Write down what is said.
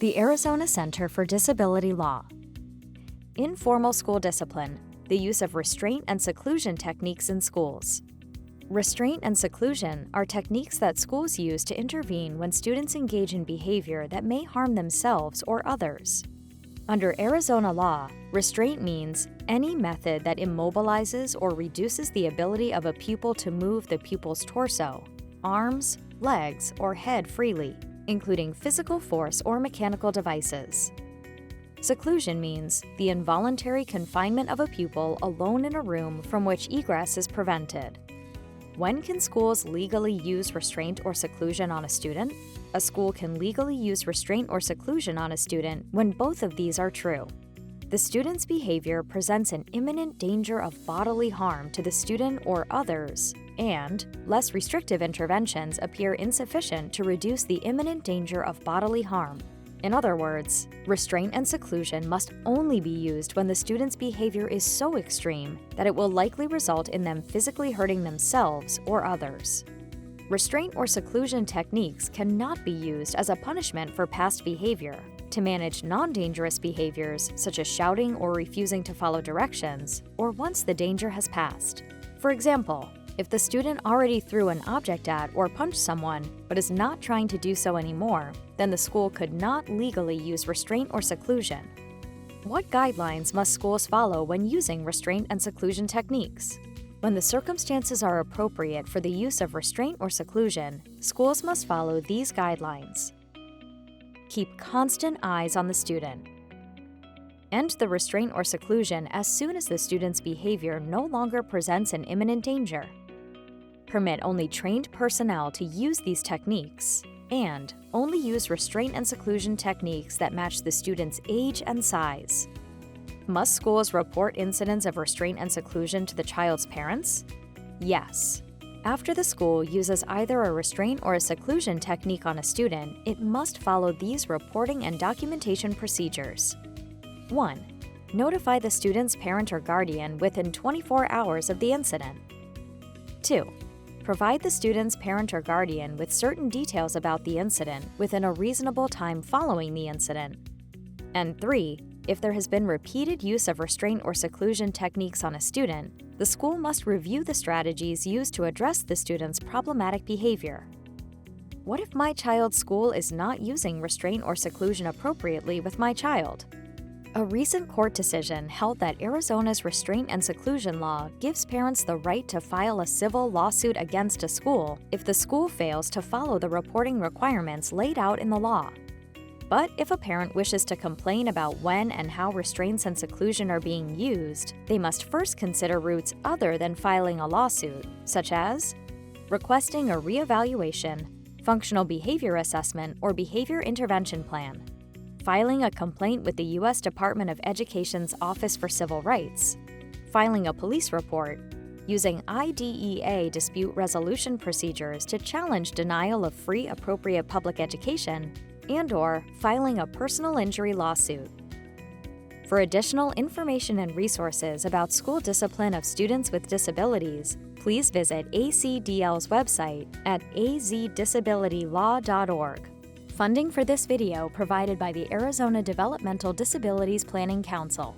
The Arizona Center for Disability Law. Informal school discipline, the use of restraint and seclusion techniques in schools. Restraint and seclusion are techniques that schools use to intervene when students engage in behavior that may harm themselves or others. Under Arizona law, restraint means any method that immobilizes or reduces the ability of a pupil to move the pupil's torso, arms, legs, or head freely, including physical force or mechanical devices. Seclusion means the involuntary confinement of a pupil alone in a room from which egress is prevented. When can schools legally use restraint or seclusion on a student? A school can legally use restraint or seclusion on a student when both of these are true. The student's behavior presents an imminent danger of bodily harm to the student or others, and less restrictive interventions appear insufficient to reduce the imminent danger of bodily harm. In other words, restraint and seclusion must only be used when the student's behavior is so extreme that it will likely result in them physically hurting themselves or others. Restraint or seclusion techniques cannot be used as a punishment for past behavior, to manage non-dangerous behaviors such as shouting or refusing to follow directions, or once the danger has passed. For example, if the student already threw an object at or punched someone but is not trying to do so anymore, then the school could not legally use restraint or seclusion. What guidelines must schools follow when using restraint and seclusion techniques? When the circumstances are appropriate for the use of restraint or seclusion, schools must follow these guidelines. Keep constant eyes on the student. End the restraint or seclusion as soon as the student's behavior no longer presents an imminent danger. Permit only trained personnel to use these techniques, and only use restraint and seclusion techniques that match the student's age and size. Must schools report incidents of restraint and seclusion to the child's parents? Yes. After the school uses either a restraint or a seclusion technique on a student, it must follow these reporting and documentation procedures. 1. Notify the student's parent or guardian within 24 hours of the incident. 2. Provide the student's parent or guardian with certain details about the incident within a reasonable time following the incident. And 3. If there has been repeated use of restraint or seclusion techniques on a student, the school must review the strategies used to address the student's problematic behavior. What if my child's school is not using restraint or seclusion appropriately with my child? A recent court decision held that Arizona's restraint and seclusion law gives parents the right to file a civil lawsuit against a school if the school fails to follow the reporting requirements laid out in the law. But if a parent wishes to complain about when and how restraints and seclusion are being used, they must first consider routes other than filing a lawsuit, such as requesting a reevaluation, functional behavior assessment, or behavior intervention plan, filing a complaint with the U.S. Department of Education's Office for Civil Rights, filing a police report, using IDEA dispute resolution procedures to challenge denial of free appropriate public education, and/or filing a personal injury lawsuit. For additional information and resources about school discipline of students with disabilities, please visit ACDL's website at azdisabilitylaw.org. Funding for this video provided by the Arizona Developmental Disabilities Planning Council.